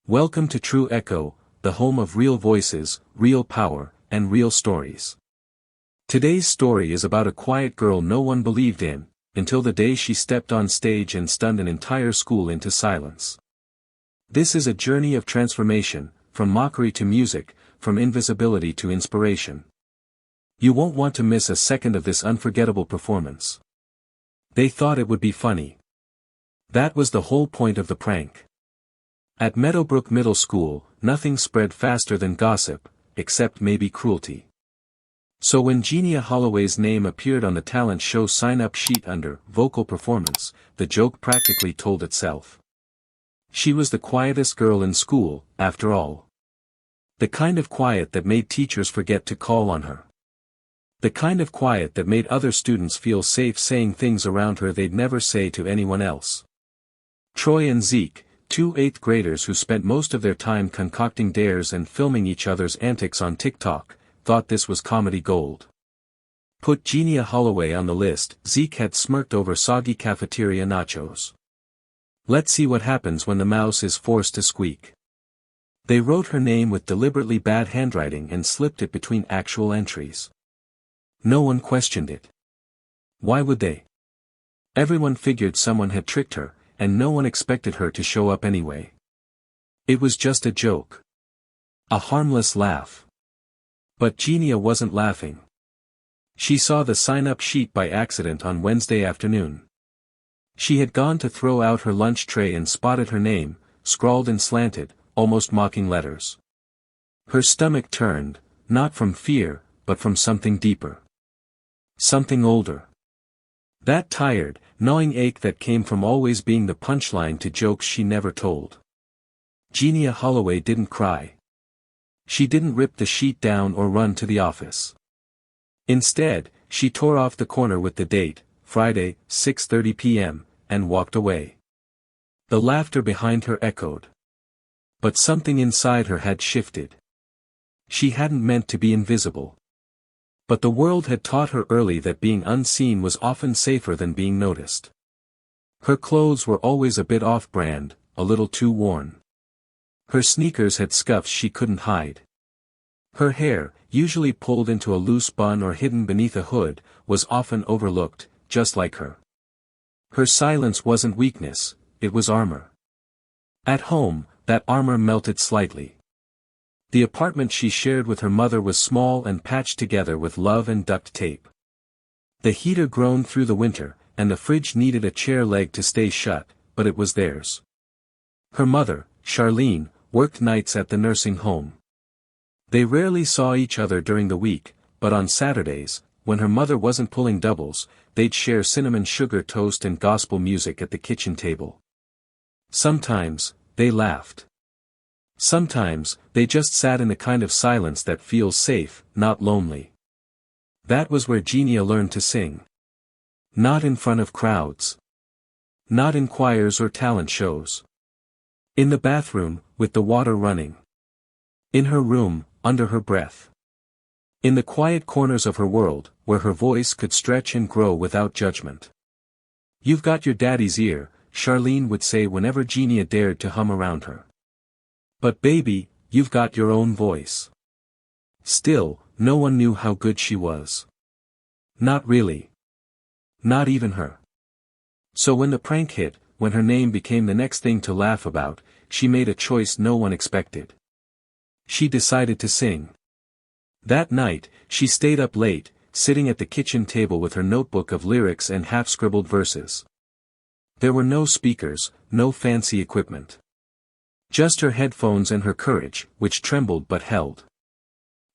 Welcome to True Echo, the home of real voices, real power, and real stories. Today's story is about a quiet girl no one believed in, until the day she stepped on stage and stunned an entire school into silence. This is a journey of transformation, from mockery to music, from invisibility to inspiration. You won't want to miss a second of this unforgettable performance. They thought it would be funny. That was the whole point of the prank. At Meadowbrook Middle School, nothing spread faster than gossip, except maybe cruelty. So when Jenia Holloway's name appeared on the talent show sign-up sheet under vocal performance, the joke practically told itself. She was the quietest girl in school, after all. The kind of quiet that made teachers forget to call on her. The kind of quiet that made other students feel safe saying things around her they'd never say to anyone else. Troy and Zeke, two 8th graders who spent most of their time concocting dares and filming each other's antics on TikTok, thought this was comedy gold. Put Jenia Holloway on the list, Zeke had smirked over soggy cafeteria nachos. Let's see what happens when the mouse is forced to squeak. They wrote her name with deliberately bad handwriting and slipped it between actual entries. No one questioned it. Why would they? Everyone figured someone had tricked her, and no one expected her to show up anyway. It was just a joke. A harmless laugh. But Genia wasn't laughing. She saw the sign-up sheet by accident on Wednesday afternoon. She had gone to throw out her lunch tray and spotted her name, scrawled in slanted, almost mocking letters. Her stomach turned, not from fear, but from something deeper. Something older. That tired, gnawing ache that came from always being the punchline to jokes she never told. Jenia Holloway didn't cry. She didn't rip the sheet down or run to the office. Instead, she tore off the corner with the date, Friday, 6:30 p.m., and walked away. The laughter behind her echoed. But something inside her had shifted. She hadn't meant to be invisible. But the world had taught her early that being unseen was often safer than being noticed. Her clothes were always a bit off-brand, a little too worn. Her sneakers had scuffs she couldn't hide. Her hair, usually pulled into a loose bun or hidden beneath a hood, was often overlooked, just like her. Her silence wasn't weakness, it was armor. At home, that armor melted slightly. The apartment she shared with her mother was small and patched together with love and duct tape. The heater groaned through the winter, and the fridge needed a chair leg to stay shut, but it was theirs. Her mother, Charlene, worked nights at the nursing home. They rarely saw each other during the week, but on Saturdays, when her mother wasn't pulling doubles, they'd share cinnamon sugar toast and gospel music at the kitchen table. Sometimes, they laughed. Sometimes, they just sat in the kind of silence that feels safe, not lonely. That was where Genia learned to sing. Not in front of crowds. Not in choirs or talent shows. In the bathroom, with the water running. In her room, under her breath. In the quiet corners of her world, where her voice could stretch and grow without judgment. "You've got your daddy's ear," Charlene would say whenever Genia dared to hum around her. "But baby, you've got your own voice." Still, no one knew how good she was. Not really. Not even her. So when the prank hit, when her name became the next thing to laugh about, she made a choice no one expected. She decided to sing. That night, she stayed up late, sitting at the kitchen table with her notebook of lyrics and half-scribbled verses. There were no speakers, no fancy equipment. Just her headphones and her courage, which trembled but held.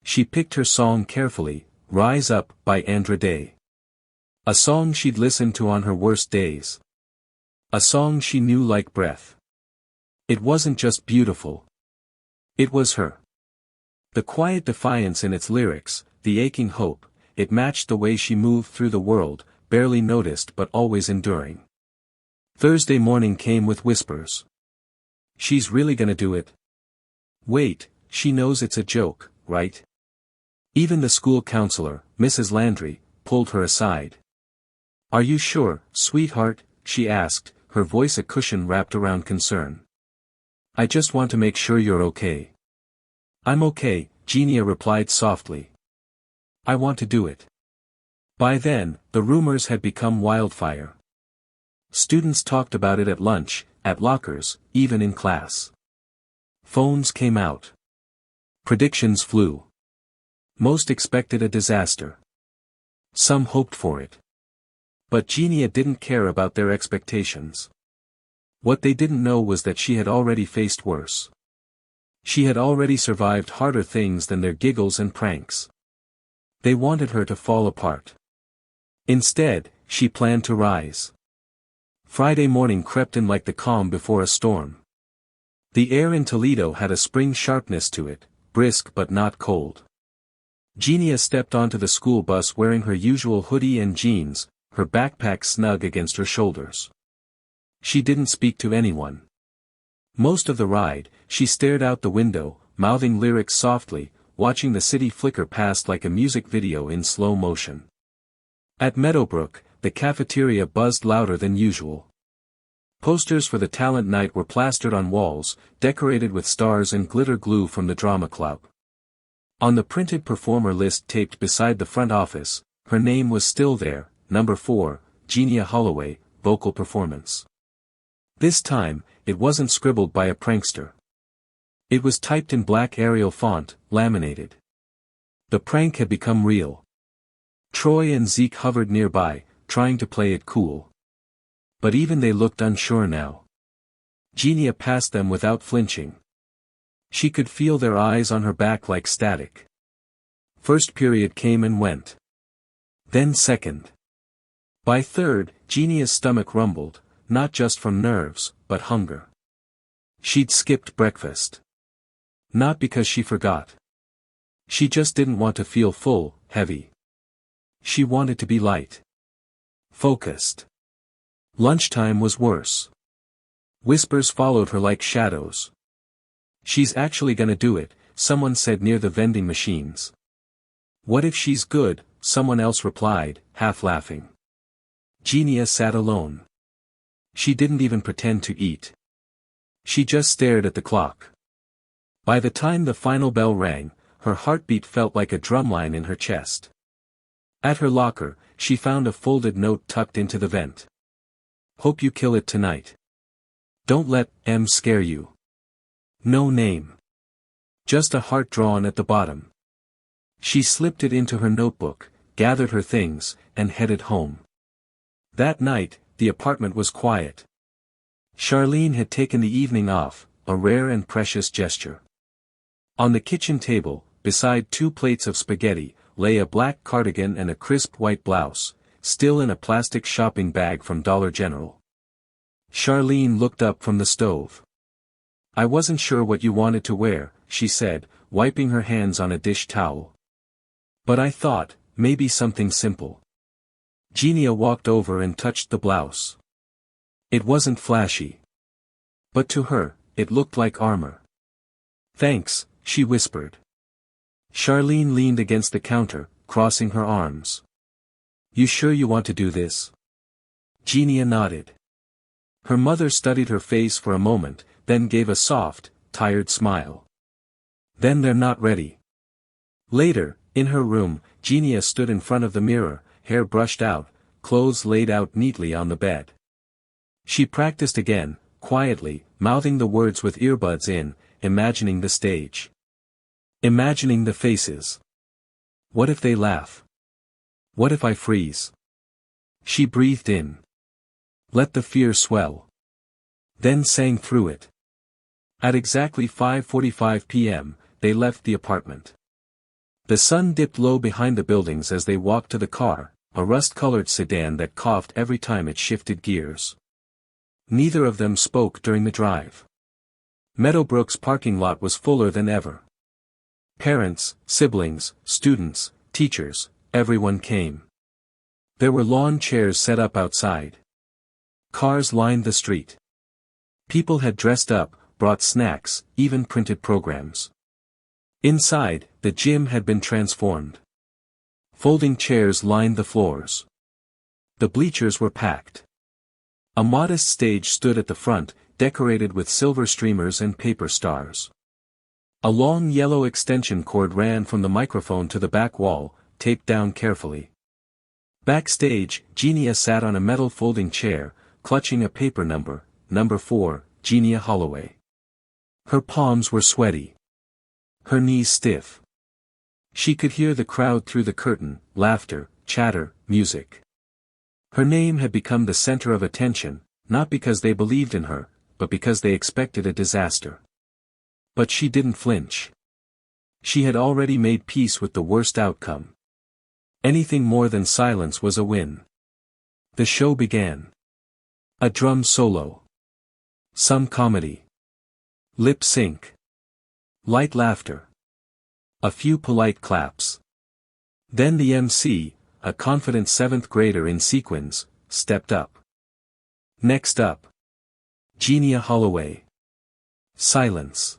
She picked her song carefully, "Rise Up" by Andra Day. A song she'd listened to on her worst days. A song she knew like breath. It wasn't just beautiful. It was her. The quiet defiance in its lyrics, the aching hope, it matched the way she moved through the world, barely noticed but always enduring. Thursday morning came with whispers. "She's really gonna do it? Wait, she knows it's a joke, right?" Even the school counselor, Mrs. Landry, pulled her aside. "Are you sure, sweetheart?" she asked, her voice a cushion wrapped around concern. I just want to make sure you're okay. I'm okay, Genia replied softly. I want to do it. By then, the rumors had become wildfire. Students talked about it at lunch, at lockers, even in class. Phones came out. Predictions flew. Most expected a disaster. Some hoped for it. But Genia didn't care about their expectations. What they didn't know was that she had already faced worse. She had already survived harder things than their giggles and pranks. They wanted her to fall apart. Instead, she planned to rise. Friday morning crept in like the calm before a storm. The air in Toledo had a spring sharpness to it, brisk but not cold. Genia stepped onto the school bus wearing her usual hoodie and jeans, her backpack snug against her shoulders. She didn't speak to anyone. Most of the ride, she stared out the window, mouthing lyrics softly, watching the city flicker past like a music video in slow motion. At Meadowbrook, the cafeteria buzzed louder than usual. Posters for the talent night were plastered on walls, decorated with stars and glitter glue from the drama club. On the printed performer list taped beside the front office, her name was still there, number 4, Jenia Holloway, vocal performance. This time, it wasn't scribbled by a prankster. It was typed in black Arial font, laminated. The prank had become real. Troy and Zeke hovered nearby, trying to play it cool. But even they looked unsure now. Genia passed them without flinching. She could feel their eyes on her back like static. First period came and went. Then second. By third, Genia's stomach rumbled, not just from nerves, but hunger. She'd skipped breakfast. Not because she forgot. She just didn't want to feel full, heavy. She wanted to be light. Focused. Lunchtime was worse. Whispers followed her like shadows. She's actually gonna do it, someone said near the vending machines. What if she's good, someone else replied, half laughing. Genia sat alone. She didn't even pretend to eat. She just stared at the clock. By the time the final bell rang, her heartbeat felt like a drumline in her chest. At her locker, she found a folded note tucked into the vent. Hope you kill it tonight. Don't let M scare you. No name. Just a heart drawn at the bottom. She slipped it into her notebook, gathered her things, and headed home. That night, the apartment was quiet. Charlene had taken the evening off, a rare and precious gesture. On the kitchen table, beside 2 plates of spaghetti, lay a black cardigan and a crisp white blouse, still in a plastic shopping bag from Dollar General. Charlene looked up from the stove. I wasn't sure what you wanted to wear, she said, wiping her hands on a dish towel. But I thought, maybe something simple. Genia walked over and touched the blouse. It wasn't flashy. But to her, it looked like armor. Thanks, she whispered. Charlene leaned against the counter, crossing her arms. You sure you want to do this? Genia nodded. Her mother studied her face for a moment, then gave a soft, tired smile. Then they're not ready. Later, in her room, Genia stood in front of the mirror, hair brushed out, clothes laid out neatly on the bed. She practiced again, quietly, mouthing the words with earbuds in, imagining the stage. Imagining the faces. What if they laugh? What if I freeze? She breathed in. Let the fear swell. Then sang through it. At exactly 5:45 p.m., they left the apartment. The sun dipped low behind the buildings as they walked to the car, a rust-colored sedan that coughed every time it shifted gears. Neither of them spoke during the drive. Meadowbrook's parking lot was fuller than ever. Parents, siblings, students, teachers, everyone came. There were lawn chairs set up outside. Cars lined the street. People had dressed up, brought snacks, even printed programs. Inside, the gym had been transformed. Folding chairs lined the floors. The bleachers were packed. A modest stage stood at the front, decorated with silver streamers and paper stars. A long yellow extension cord ran from the microphone to the back wall, taped down carefully. Backstage, Genia sat on a metal folding chair, clutching a paper number, number 4, Jenia Holloway. Her palms were sweaty. Her knees stiff. She could hear the crowd through the curtain, laughter, chatter, music. Her name had become the center of attention, not because they believed in her, but because they expected a disaster. But she didn't flinch. She had already made peace with the worst outcome. Anything more than silence was a win. The show began. A drum solo. Some comedy. Lip sync. Light laughter. A few polite claps. Then the MC, a confident 7th grader in sequins, stepped up. Next up. Jenia Holloway. Silence.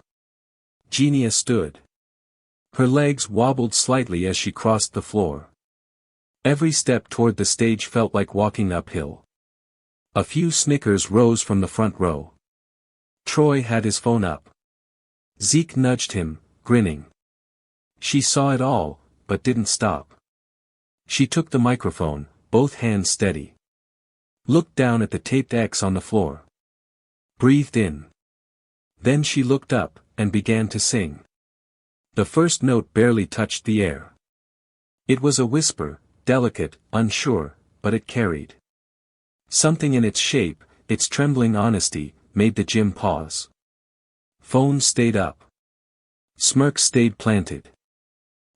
Genia stood. Her legs wobbled slightly as she crossed the floor. Every step toward the stage felt like walking uphill. A few snickers rose from the front row. Troy had his phone up. Zeke nudged him, grinning. She saw it all, but didn't stop. She took the microphone, both hands steady. Looked down at the taped X on the floor. Breathed in. Then she looked up, and began to sing. The first note barely touched the air. It was a whisper, delicate, unsure, but it carried. Something in its shape, its trembling honesty, made the gym pause. Phones stayed up. Smirks stayed planted.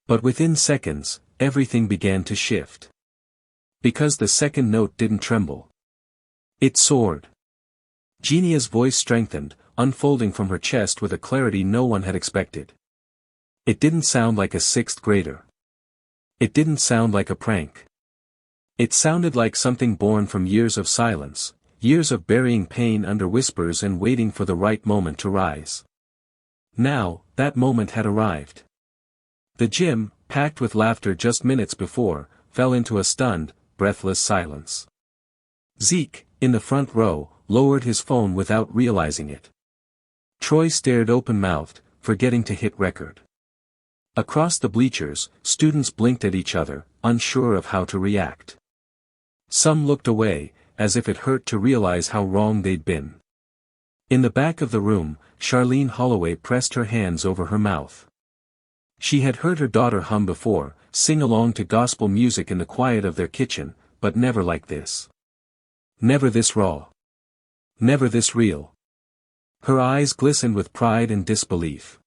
But within seconds, everything began to shift. Because the second note didn't tremble. It soared. Genia's voice strengthened, unfolding from her chest with a clarity no one had expected. It didn't sound like a 6th grader. It didn't sound like a prank. It sounded like something born from years of silence, years of burying pain under whispers and waiting for the right moment to rise. Now, that moment had arrived. The gym, packed with laughter just minutes before, fell into a stunned, breathless silence. Zeke, in the front row, lowered his phone without realizing it. Troy stared open-mouthed, forgetting to hit record. Across the bleachers, students blinked at each other, unsure of how to react. Some looked away, as if it hurt to realize how wrong they'd been. In the back of the room, Charlene Holloway pressed her hands over her mouth. She had heard her daughter hum before, sing along to gospel music in the quiet of their kitchen, but never like this. Never this raw. Never this real. Her eyes glistened with pride and disbelief.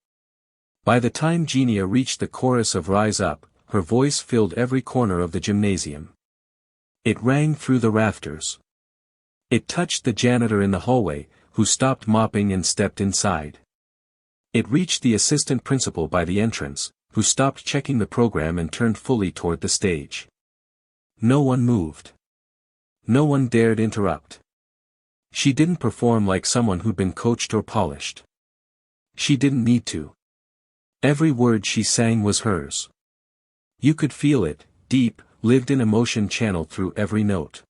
By the time Genia reached the chorus of Rise Up, her voice filled every corner of the gymnasium. It rang through the rafters. It touched the janitor in the hallway, who stopped mopping and stepped inside. It reached the assistant principal by the entrance, who stopped checking the program and turned fully toward the stage. No one moved. No one dared interrupt. She didn't perform like someone who'd been coached or polished. She didn't need to. Every word she sang was hers. You could feel it, deep, lived-in emotion channeled through every note.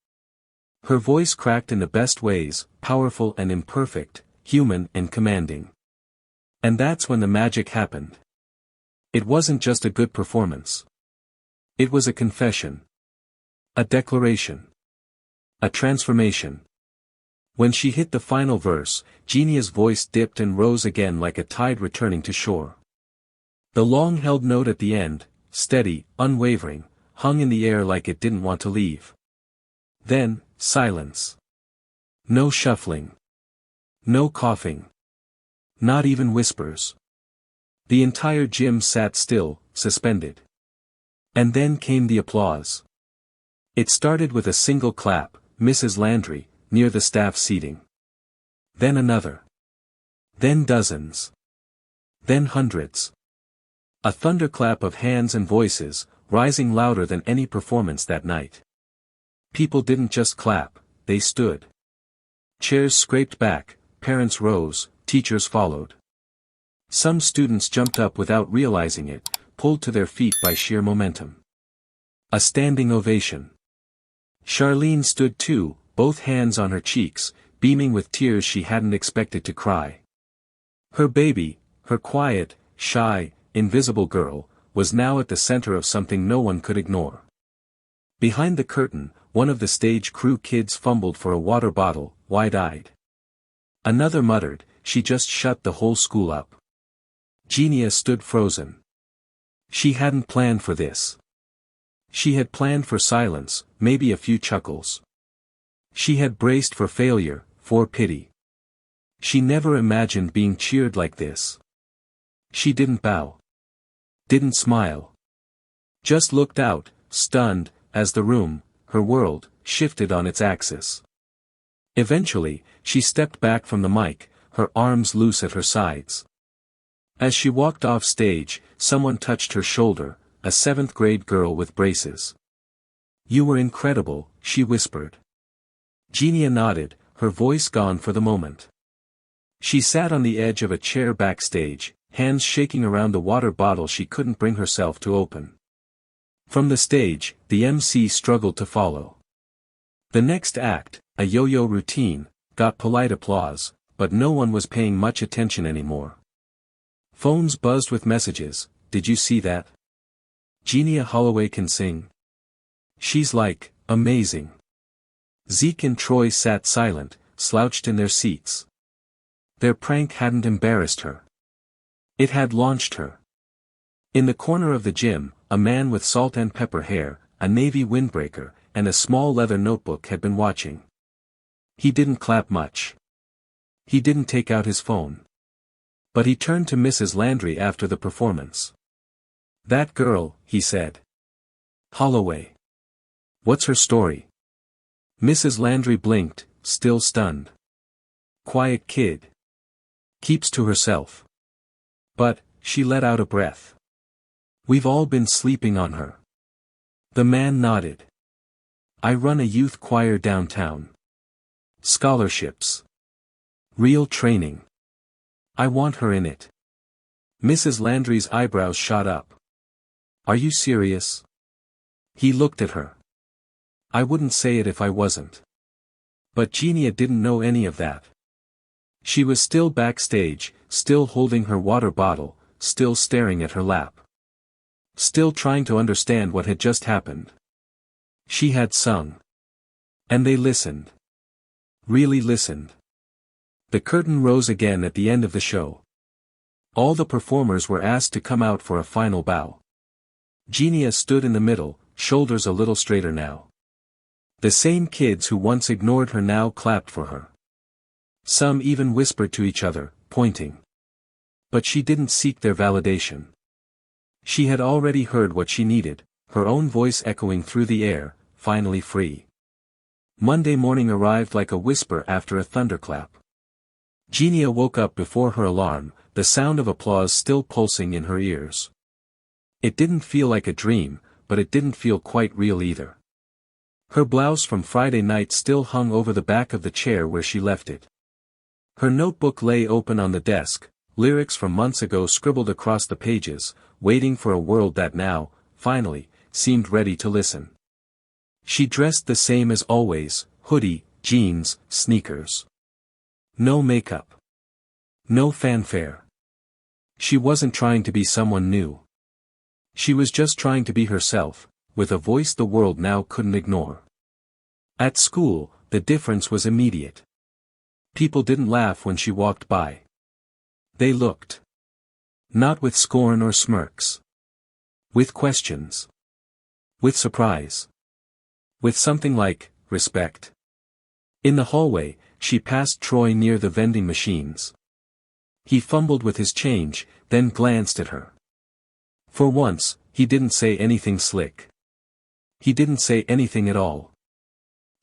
Her voice cracked in the best ways, powerful and imperfect, human and commanding. And that's when the magic happened. It wasn't just a good performance. It was a confession. A declaration. A transformation. When she hit the final verse, Genia's voice dipped and rose again like a tide returning to shore. The long-held note at the end, steady, unwavering, hung in the air like it didn't want to leave. Then, silence. No shuffling. No coughing. Not even whispers. The entire gym sat still, suspended. And then came the applause. It started with a single clap, Mrs. Landry, near the staff seating. Then another. Then dozens. Then hundreds. A thunderclap of hands and voices, rising louder than any performance that night. People didn't just clap, they stood. Chairs scraped back, parents rose, teachers followed. Some students jumped up without realizing it, pulled to their feet by sheer momentum. A standing ovation. Charlene stood too, both hands on her cheeks, beaming with tears she hadn't expected to cry. Her baby, her quiet, shy, invisible girl, was now at the center of something no one could ignore. Behind the curtain, one of the stage crew kids fumbled for a water bottle, wide-eyed. Another muttered, "She just shut the whole school up." Genia stood frozen. She hadn't planned for this. She had planned for silence, maybe a few chuckles. She had braced for failure, for pity. She never imagined being cheered like this. She didn't bow. Didn't smile. Just looked out, stunned, as the room, her world, shifted on its axis. Eventually, she stepped back from the mic, her arms loose at her sides. As she walked off stage, someone touched her shoulder, a 7th grade girl with braces. "You were incredible," she whispered. Genia nodded, her voice gone for the moment. She sat on the edge of a chair backstage, hands shaking around the water bottle she couldn't bring herself to open. From the stage, the MC struggled to follow. The next act, a yo-yo routine, got polite applause, but no one was paying much attention anymore. Phones buzzed with messages. "Did you see that? Jenia Holloway can sing. She's like, amazing." Zeke and Troy sat silent, slouched in their seats. Their prank hadn't embarrassed her. It had launched her. In the corner of the gym, a man with salt and pepper hair, a navy windbreaker, and a small leather notebook had been watching. He didn't clap much. He didn't take out his phone. But he turned to Mrs. Landry after the performance. "That girl," he said. "Holloway. What's her story?" Mrs. Landry blinked, still stunned. "Quiet kid. Keeps to herself. But," she let out a breath. "We've all been sleeping on her." The man nodded. "I run a youth choir downtown. Scholarships. Real training. I want her in it." Mrs. Landry's eyebrows shot up. "Are you serious?" He looked at her. "I wouldn't say it if I wasn't." But Genia didn't know any of that. She was still backstage, still holding her water bottle, still staring at her lap. Still trying to understand what had just happened. She had sung. And they listened. Really listened. The curtain rose again at the end of the show. All the performers were asked to come out for a final bow. Genia stood in the middle, shoulders a little straighter now. The same kids who once ignored her now clapped for her. Some even whispered to each other, pointing. But she didn't seek their validation. She had already heard what she needed, her own voice echoing through the air, finally free. Monday morning arrived like a whisper after a thunderclap. Genia woke up before her alarm, the sound of applause still pulsing in her ears. It didn't feel like a dream, but it didn't feel quite real either. Her blouse from Friday night still hung over the back of the chair where she left it. Her notebook lay open on the desk, lyrics from months ago scribbled across the pages, waiting for a world that now, finally, seemed ready to listen. She dressed the same as always, hoodie, jeans, sneakers. No makeup. No fanfare. She wasn't trying to be someone new. She was just trying to be herself, with a voice the world now couldn't ignore. At school, the difference was immediate. People didn't laugh when she walked by. They looked. Not with scorn or smirks. With questions. With surprise. With something like, respect. In the hallway, she passed Troy near the vending machines. He fumbled with his change, then glanced at her. For once, he didn't say anything slick. He didn't say anything at all.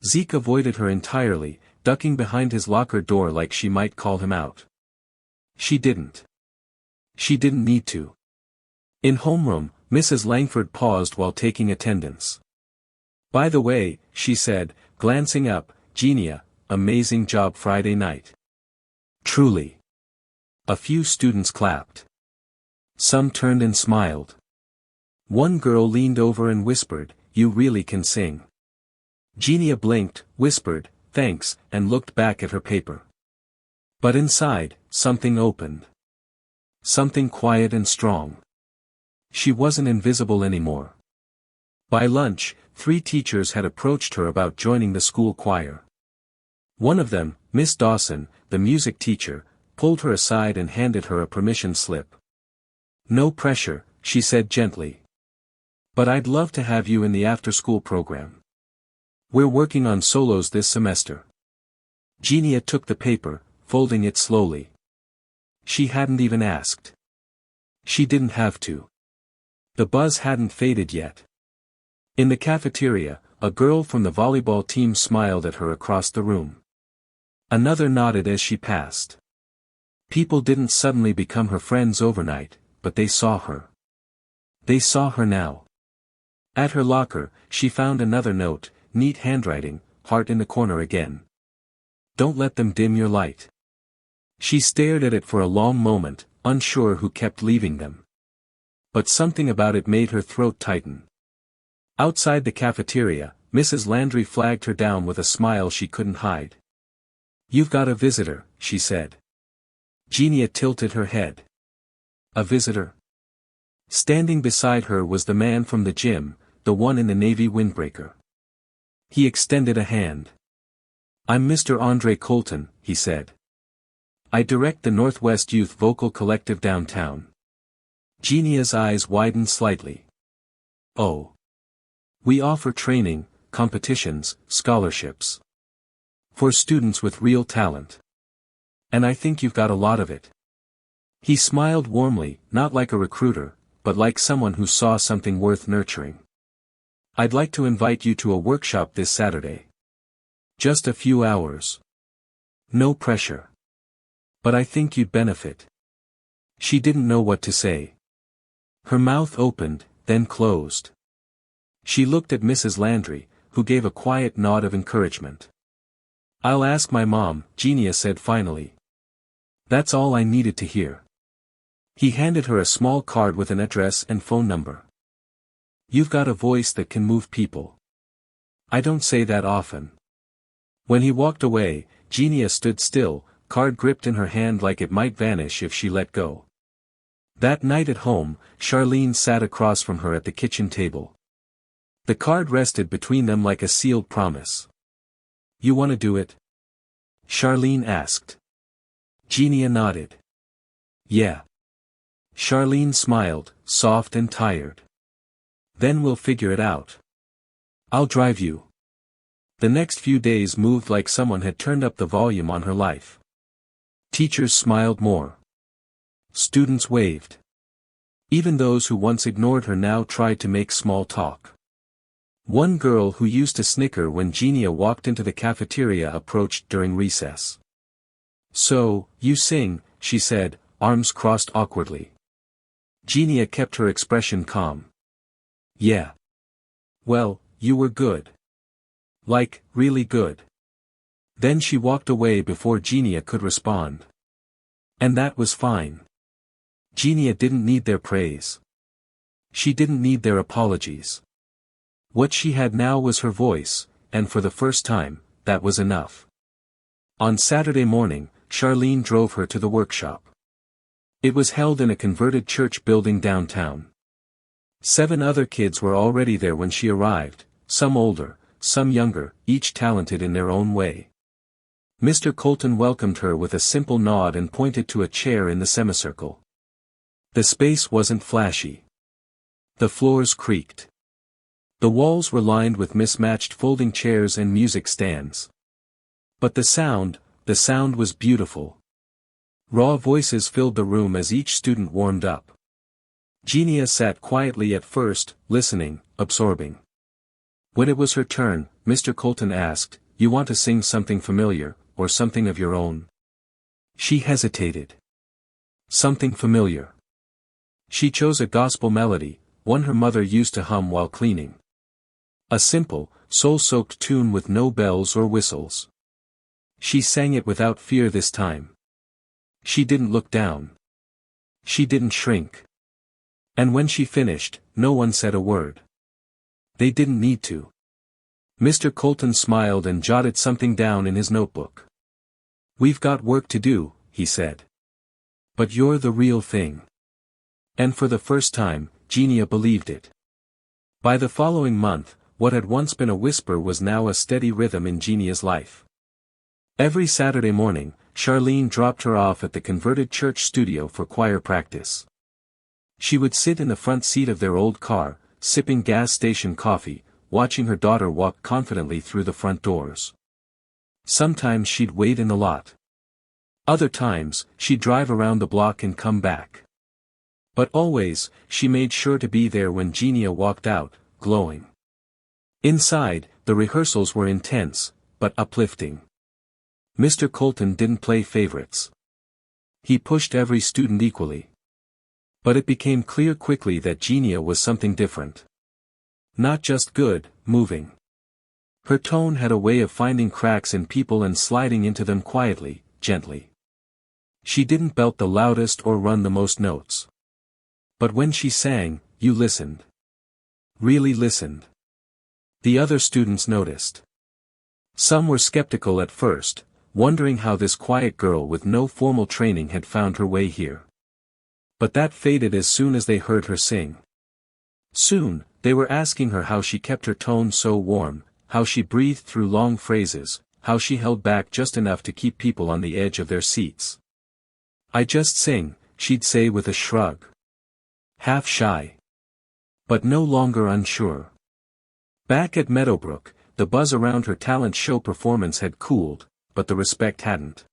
Zeke avoided her entirely, ducking behind his locker door like she might call him out. She didn't. She didn't need to. In homeroom, Mrs. Langford paused while taking attendance. "By the way," she said, glancing up, "Genia, amazing job Friday night." "Truly." A few students clapped. Some turned and smiled. One girl leaned over and whispered, "You really can sing." Genia blinked, whispered, thanks, and looked back at her paper. But inside, something opened. Something quiet and strong. She wasn't invisible anymore. By lunch, 3 teachers had approached her about joining the school choir. One of them, Miss Dawson, the music teacher, pulled her aside and handed her a permission slip. "No pressure," she said gently. "But I'd love to have you in the after-school program. We're working on solos this semester." Genia took the paper, folding it slowly. She hadn't even asked. She didn't have to. The buzz hadn't faded yet. In the cafeteria, a girl from the volleyball team smiled at her across the room. Another nodded as she passed. People didn't suddenly become her friends overnight, but they saw her. They saw her now. At her locker, she found another note, neat handwriting, heart in the corner again. "Don't let them dim your light." She stared at it for a long moment, unsure who kept leaving them. But something about it made her throat tighten. Outside the cafeteria, Mrs. Landry flagged her down with a smile she couldn't hide. "You've got a visitor," she said. Genia tilted her head. A visitor? Standing beside her was the man from the gym, the one in the navy windbreaker. He extended a hand. "I'm Mr. Andre Coloulton," he said. "I direct the Northwest Youth Vocal Collective downtown." Genia's eyes widened slightly. "Oh. We offer training, competitions, scholarships. For students with real talent. And I think you've got a lot of it." He smiled warmly, not like a recruiter, but like someone who saw something worth nurturing. "I'd like to invite you to a workshop this Saturday. Just a few hours. No pressure. But I think you'd benefit." She didn't know what to say. Her mouth opened, then closed. She looked at Mrs. Landry, who gave a quiet nod of encouragement. "I'll ask my mom," Genia said finally. That's all I needed to hear. He handed her a small card with an address and phone number. "You've got a voice that can move people. I don't say that often." When he walked away, Genia stood still, card gripped in her hand like it might vanish if she let go. That night at home, Charlene sat across from her at the kitchen table. The card rested between them like a sealed promise. "You want to do it?" Charlene asked. Genia nodded. "Yeah." Charlene smiled, soft and tired. "Then we'll figure it out. I'll drive you." The next few days moved like someone had turned up the volume on her life. Teachers smiled more. Students waved. Even those who once ignored her now tried to make small talk. One girl who used to snicker when Genia walked into the cafeteria approached during recess. "So, you sing," she said, arms crossed awkwardly. Genia kept her expression calm. "Yeah. Well, you were good. Like, really good." Then she walked away before Genia could respond. And that was fine. Genia didn't need their praise. She didn't need their apologies. What she had now was her voice, and for the first time, that was enough. On Saturday morning, Charlene drove her to the workshop. It was held in a converted church building downtown. 7 other kids were already there when she arrived, some older, some younger, each talented in their own way. Mr. Coloulton welcomed her with a simple nod and pointed to a chair in the semicircle. The space wasn't flashy. The floors creaked. The walls were lined with mismatched folding chairs and music stands. But the sound was beautiful. Raw voices filled the room as each student warmed up. Genia sat quietly at first, listening, absorbing. When it was her turn, Mr. Coloulton asked, "You want to sing something familiar, or something of your own?" She hesitated. Something familiar. She chose a gospel melody, one her mother used to hum while cleaning. A simple, soul-soaked tune with no bells or whistles. She sang it without fear this time. She didn't look down. She didn't shrink. And when she finished, no one said a word. They didn't need to. Mr. Coloulton smiled and jotted something down in his notebook. "We've got work to do," he said. "But you're the real thing." And for the first time, Genia believed it. By the following month, what had once been a whisper was now a steady rhythm in Genia's life. Every Saturday morning, Charlene dropped her off at the converted church studio for choir practice. She would sit in the front seat of their old car, sipping gas station coffee, watching her daughter walk confidently through the front doors. Sometimes she'd wait in the lot. Other times, she'd drive around the block and come back. But always, she made sure to be there when Genia walked out, glowing. Inside, the rehearsals were intense, but uplifting. Mr. Coloulton didn't play favorites. He pushed every student equally. But it became clear quickly that Genia was something different. Not just good, moving. Her tone had a way of finding cracks in people and sliding into them quietly, gently. She didn't belt the loudest or run the most notes. But when she sang, you listened. Really listened. The other students noticed. Some were skeptical at first, wondering how this quiet girl with no formal training had found her way here. But that faded as soon as they heard her sing. Soon, they were asking her how she kept her tone so warm, how she breathed through long phrases, how she held back just enough to keep people on the edge of their seats. "I just sing," she'd say with a shrug. Half shy. But no longer unsure. Back at Meadowbrook, the buzz around her talent show performance had cooled, but the respect hadn't.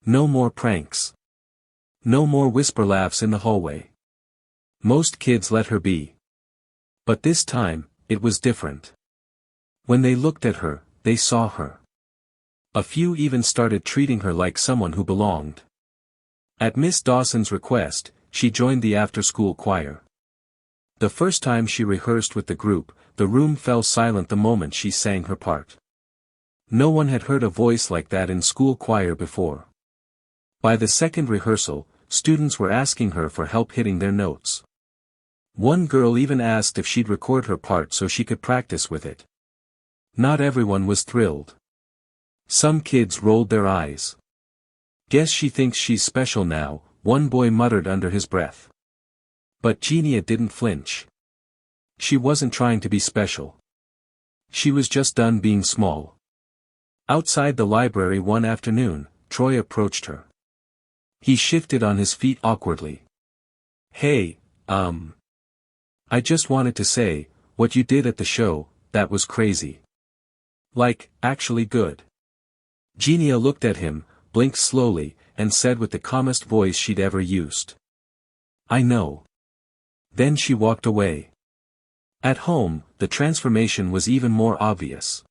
No more pranks. No more whisper laughs in the hallway. Most kids let her be. But this time, it was different. When they looked at her, they saw her. A few even started treating her like someone who belonged. At Miss Dawson's request, she joined the after-school choir. The first time she rehearsed with the group, the room fell silent the moment she sang her part. No one had heard a voice like that in school choir before. By the second rehearsal, students were asking her for help hitting their notes. One girl even asked if she'd record her part so she could practice with it. Not everyone was thrilled. Some kids rolled their eyes. "Guess she thinks she's special now," one boy muttered under his breath. But Genia didn't flinch. She wasn't trying to be special. She was just done being small. Outside the library one afternoon, Troy approached her. He shifted on his feet awkwardly. "Hey, I just wanted to say, what you did at the show, that was crazy. Like, actually good." Genia looked at him, blinked slowly, and said with the calmest voice she'd ever used. "I know." Then she walked away. At home, the transformation was even more obvious.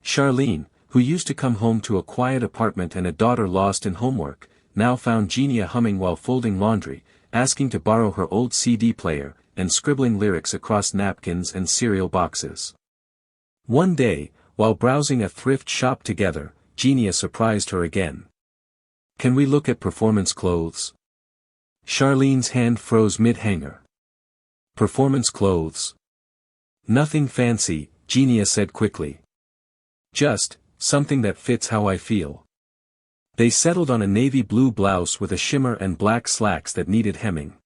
Charlene, who used to come home to a quiet apartment and a daughter lost in homework, now found Genia humming while folding laundry, asking to borrow her old CD player, and scribbling lyrics across napkins and cereal boxes. One day, while browsing a thrift shop together, Genia surprised her again. "Can we look at performance clothes?" Charlene's hand froze mid-hanger. "Performance clothes? Nothing fancy," Genia said quickly. "Just, something that fits how I feel." They settled on a navy blue blouse with a shimmer and black slacks that needed hemming.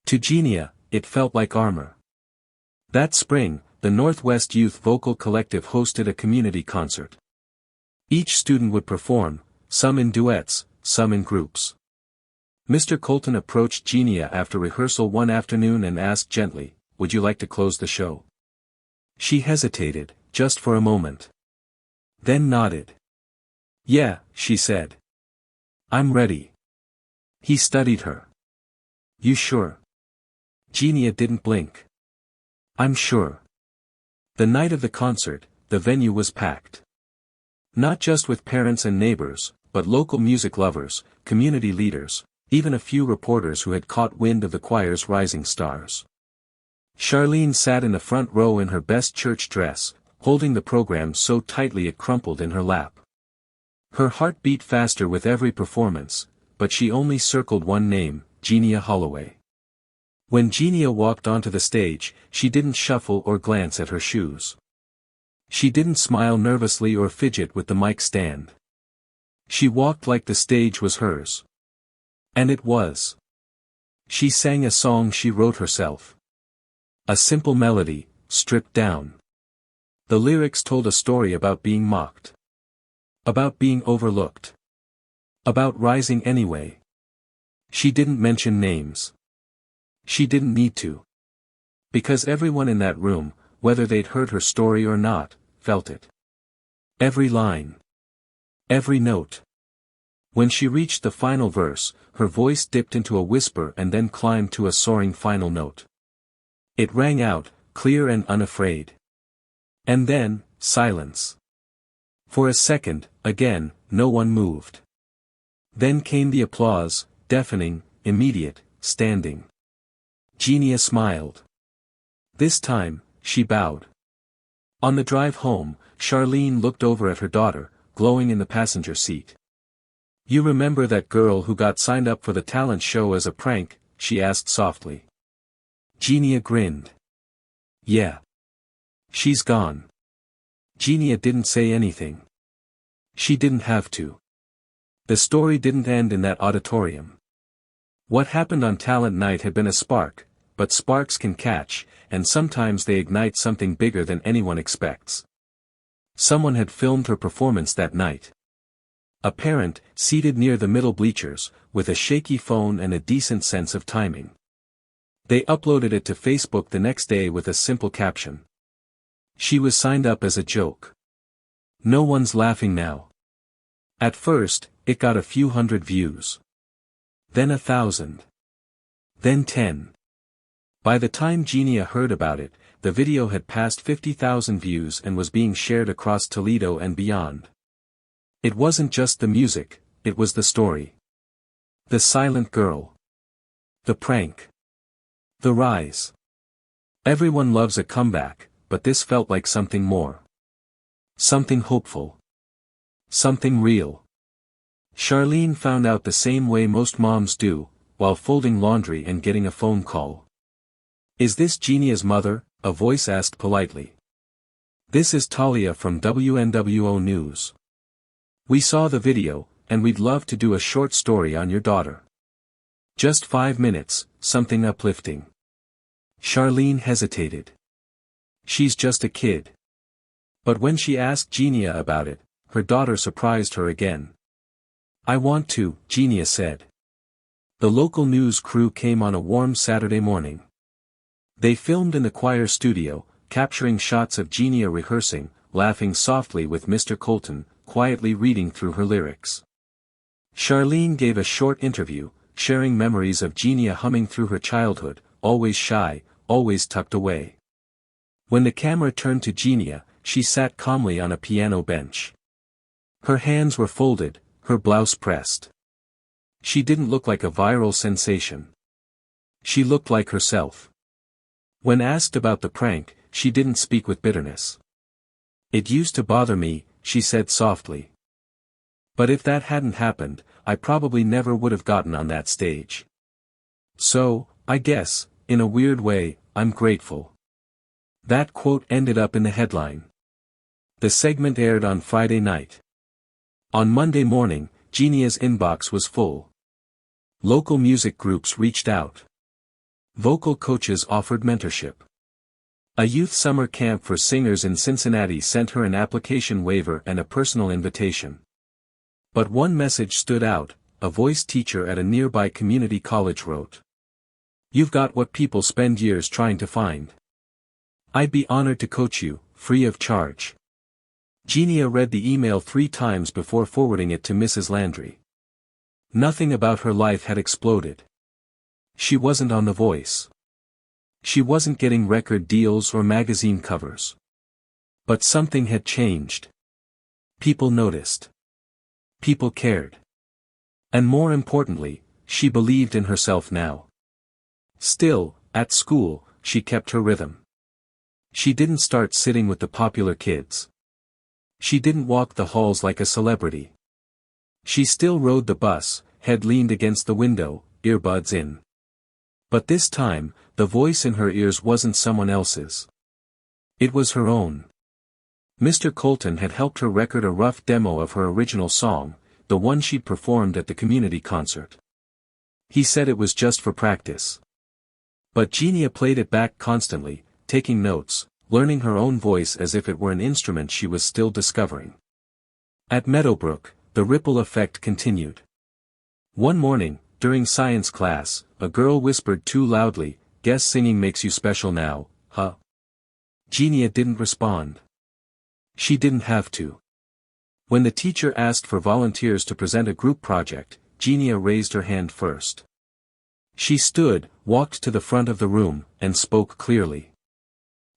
To Genia, it felt like armor. That spring, the Northwest Youth Vocal Collective hosted a community concert. Each student would perform, some in duets, some in groups. Mr. Coloulton approached Genia after rehearsal one afternoon and asked gently, "Would you like to close the show?" She hesitated, just for a moment. Then nodded. "Yeah," she said. "I'm ready." He studied her. "You sure?" Genia didn't blink. "I'm sure." The night of the concert, the venue was packed. Not just with parents and neighbors, but local music lovers, community leaders, even a few reporters who had caught wind of the choir's rising stars. Charlene sat in the front row in her best church dress, holding the program so tightly it crumpled in her lap. Her heart beat faster with every performance, but she only circled one name, Jenia Holloway. When Genia walked onto the stage, she didn't shuffle or glance at her shoes. She didn't smile nervously or fidget with the mic stand. She walked like the stage was hers. And it was. She sang a song she wrote herself. A simple melody, stripped down. The lyrics told a story about being mocked. About being overlooked. About rising anyway. She didn't mention names. She didn't need to. Because everyone in that room, whether they'd heard her story or not, felt it. Every line. Every note. When she reached the final verse, her voice dipped into a whisper and then climbed to a soaring final note. It rang out, clear and unafraid. And then, silence. For a second, again, no one moved. Then came the applause, deafening, immediate, standing. Genia smiled. This time, she bowed. On the drive home, Charlene looked over at her daughter, glowing in the passenger seat. "You remember that girl who got signed up for the talent show as a prank?" she asked softly. Genia grinned. "Yeah. She's gone." Genia didn't say anything. She didn't have to. The story didn't end in that auditorium. What happened on talent night had been a spark, but sparks can catch, and sometimes they ignite something bigger than anyone expects. Someone had filmed her performance that night. A parent, seated near the middle bleachers, with a shaky phone and a decent sense of timing. They uploaded it to Facebook the next day with a simple caption. "She was signed up as a joke. No one's laughing now." At first, it got a few hundred views. Then 1,000. Then 10. By the time Genia heard about it, the video had passed 50,000 views and was being shared across Toledo and beyond. It wasn't just the music, it was the story. The silent girl. The prank. The rise. Everyone loves a comeback, but this felt like something more. Something hopeful. Something real. Charlene found out the same way most moms do, while folding laundry and getting a phone call. "Is this Genia's mother?" a voice asked politely. "This is Talia from WNWO News. We saw the video, and we'd love to do a short story on your daughter. Just 5 minutes, something uplifting." Charlene hesitated. She's just a kid. But when she asked Genia about it, her daughter surprised her again. "I want to," Genia said. The local news crew came on a warm Saturday morning. They filmed in the choir studio, capturing shots of Genia rehearsing, laughing softly with Mr. Coloulton, quietly reading through her lyrics. Charlene gave a short interview, sharing memories of Genia humming through her childhood, always shy, always tucked away. When the camera turned to Genia, she sat calmly on a piano bench. Her hands were folded, her blouse pressed. She didn't look like a viral sensation. She looked like herself. When asked about the prank, she didn't speak with bitterness. "It used to bother me," she said softly. "But if that hadn't happened, I probably never would have gotten on that stage. So, I guess, in a weird way, I'm grateful." That quote ended up in the headline. The segment aired on Friday night. On Monday morning, Genia's inbox was full. Local music groups reached out. Vocal coaches offered mentorship. A youth summer camp for singers in Cincinnati sent her an application waiver and a personal invitation. But one message stood out, a voice teacher at a nearby community college wrote. "You've got what people spend years trying to find. I'd be honored to coach you, free of charge." Genia read the email 3 times before forwarding it to Mrs. Landry. Nothing about her life had exploded. She wasn't on The Voice. She wasn't getting record deals or magazine covers. But something had changed. People noticed. People cared. And more importantly, she believed in herself now. Still, at school, she kept her rhythm. She didn't start sitting with the popular kids. She didn't walk the halls like a celebrity. She still rode the bus, head leaned against the window, earbuds in. But this time, the voice in her ears wasn't someone else's. It was her own. Mr. Coloulton had helped her record a rough demo of her original song, the one she'd performed at the community concert. He said it was just for practice. But Genia played it back constantly, taking notes, learning her own voice as if it were an instrument she was still discovering. At Meadowbrook, the ripple effect continued. One morning, during science class, a girl whispered too loudly, "Guess singing makes you special now, huh?" Genia didn't respond. She didn't have to. When the teacher asked for volunteers to present a group project, Genia raised her hand first. She stood, walked to the front of the room, and spoke clearly.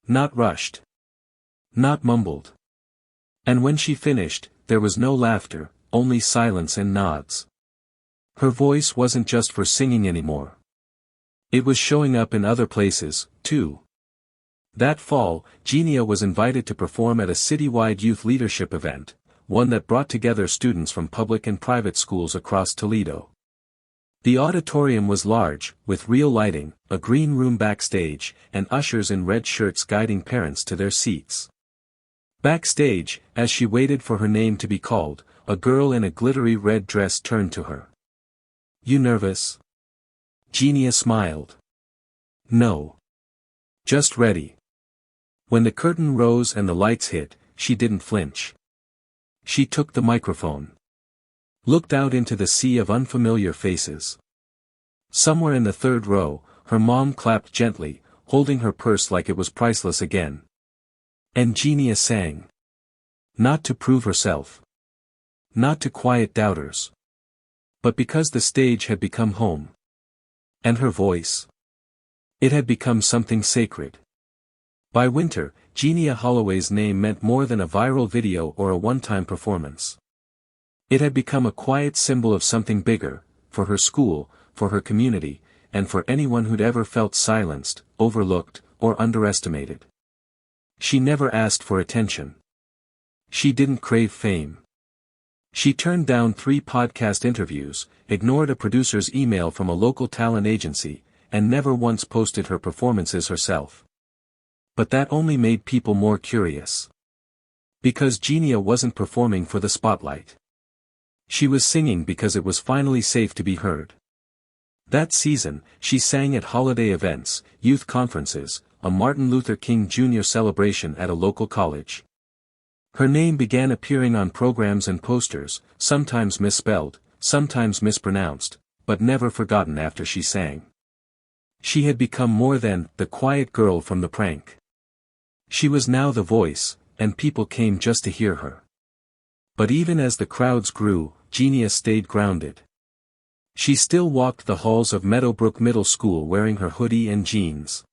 Not rushed. Not mumbled. And when she finished, there was no laughter, only silence and nods. Her voice wasn't just for singing anymore. It was showing up in other places, too. That fall, Genia was invited to perform at a citywide youth leadership event, one that brought together students from public and private schools across Toledo. The auditorium was large, with real lighting, a green room backstage, and ushers in red shirts guiding parents to their seats. Backstage, as she waited for her name to be called, a girl in a glittery red dress turned to her. "You nervous?" Genia smiled. "No. Just ready." When the curtain rose and the lights hit, she didn't flinch. She took the microphone. Looked out into the sea of unfamiliar faces. Somewhere in the third row, her mom clapped gently, holding her purse like it was priceless again. And Genia sang. Not to prove herself. Not to quiet doubters. But because the stage had become home. And her voice. It had become something sacred. By winter, Jenia Holloway's name meant more than a viral video or a one-time performance. It had become a quiet symbol of something bigger, for her school, for her community, and for anyone who'd ever felt silenced, overlooked, or underestimated. She never asked for attention. She didn't crave fame. She turned down 3 podcast interviews, ignored a producer's email from a local talent agency, and never once posted her performances herself. But that only made people more curious. Because Genia wasn't performing for the spotlight. She was singing because it was finally safe to be heard. That season, she sang at holiday events, youth conferences, a Martin Luther King Jr. celebration at a local college. Her name began appearing on programs and posters, sometimes misspelled, sometimes mispronounced, but never forgotten after she sang. She had become more than the quiet girl from the prank. She was now the voice, and people came just to hear her. But even as the crowds grew, Genia stayed grounded. She still walked the halls of Meadowbrook Middle School wearing her hoodie and jeans.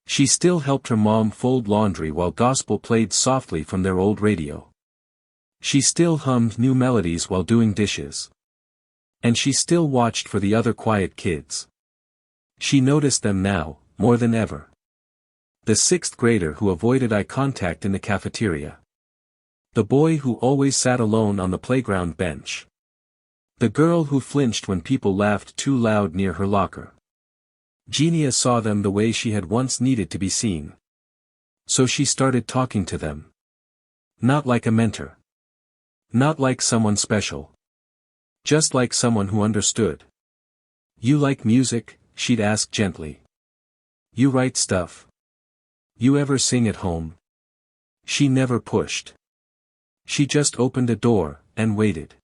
She still helped her mom fold laundry while gospel played softly from their old radio. She still hummed new melodies while doing dishes. And she still watched for the other quiet kids. She noticed them now, more than ever. The 6th grader who avoided eye contact in the cafeteria. The boy who always sat alone on the playground bench. The girl who flinched when people laughed too loud near her locker. Genia saw them the way she had once needed to be seen. So she started talking to them. Not like a mentor. Not like someone special. Just like someone who understood. You like music? She'd ask gently. You write stuff? You ever sing at home? She never pushed. She just opened a door, and waited.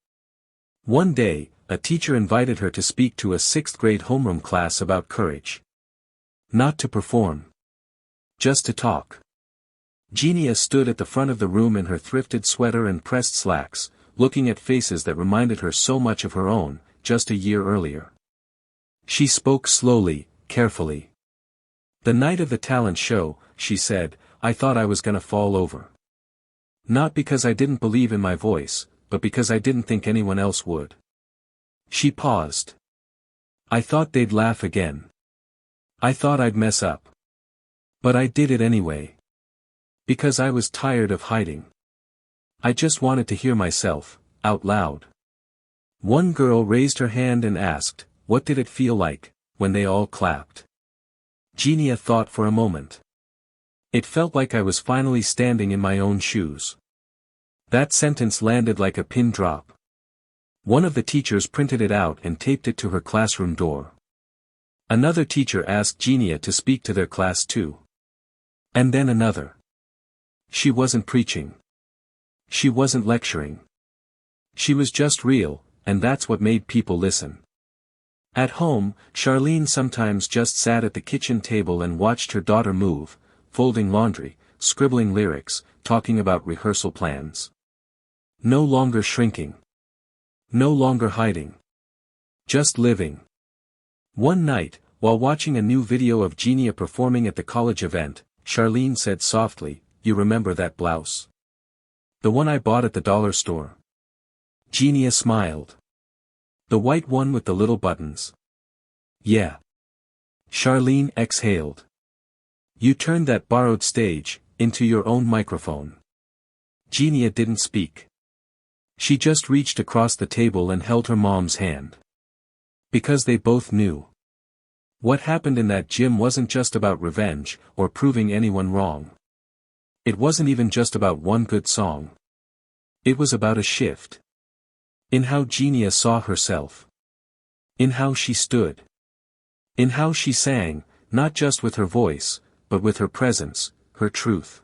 One day, a teacher invited her to speak to a 6th grade homeroom class about courage. Not to perform. Just to talk. Genia stood at the front of the room in her thrifted sweater and pressed slacks, looking at faces that reminded her so much of her own, just a year earlier. She spoke slowly, carefully. The night of the talent show, she said, I thought I was gonna fall over. Not because I didn't believe in my voice, but because I didn't think anyone else would. She paused. I thought they'd laugh again. I thought I'd mess up. But I did it anyway. Because I was tired of hiding. I just wanted to hear myself, out loud. One girl raised her hand and asked, what did it feel like, when they all clapped? Genia thought for a moment. It felt like I was finally standing in my own shoes. That sentence landed like a pin drop. One of the teachers printed it out and taped it to her classroom door. Another teacher asked Genia to speak to their class too. And then another. She wasn't preaching. She wasn't lecturing. She was just real, and that's what made people listen. At home, Charlene sometimes just sat at the kitchen table and watched her daughter move, folding laundry, scribbling lyrics, talking about rehearsal plans. No longer shrinking. No longer hiding. Just living. One night, while watching a new video of Genia performing at the college event, Charlene said softly, "You remember that blouse? The one I bought at the dollar store?" Genia smiled. "The white one with the little buttons?" "Yeah." Charlene exhaled. "You turned that borrowed stage into your own microphone." Genia didn't speak. She just reached across the table and held her mom's hand. Because they both knew. What happened in that gym wasn't just about revenge, or proving anyone wrong. It wasn't even just about one good song. It was about a shift. In how Genia saw herself. In how she stood. In how she sang, not just with her voice, but with her presence, her truth.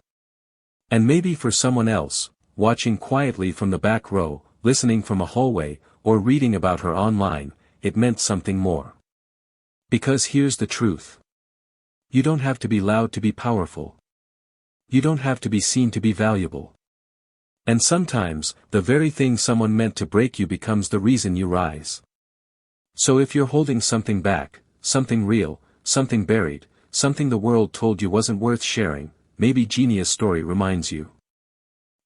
And maybe for someone else, watching quietly from the back row, listening from a hallway, or reading about her online, it meant something more. Because here's the truth. You don't have to be loud to be powerful. You don't have to be seen to be valuable. And sometimes, the very thing someone meant to break you becomes the reason you rise. So if you're holding something back, something real, something buried, something the world told you wasn't worth sharing, maybe Genia's story reminds you.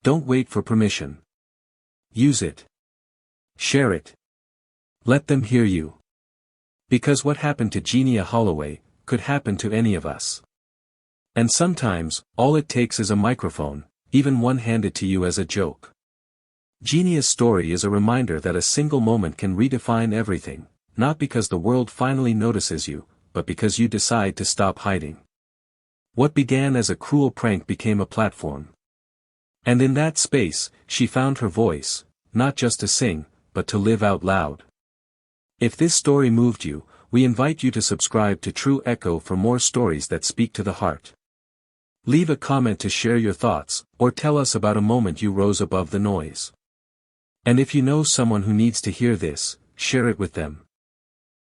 Don't wait for permission. Use it. Share it. Let them hear you. Because what happened to Jenia Holloway could happen to any of us. And sometimes, all it takes is a microphone, even one handed to you as a joke. Genia's story is a reminder that a single moment can redefine everything, not because the world finally notices you, but because you decide to stop hiding. What began as a cruel prank became a platform. And in that space, she found her voice, not just to sing, but to live out loud. If this story moved you, we invite you to subscribe to True Echo for more stories that speak to the heart. Leave a comment to share your thoughts, or tell us about a moment you rose above the noise. And if you know someone who needs to hear this, share it with them.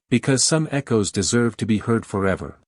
Because some echoes deserve to be heard forever.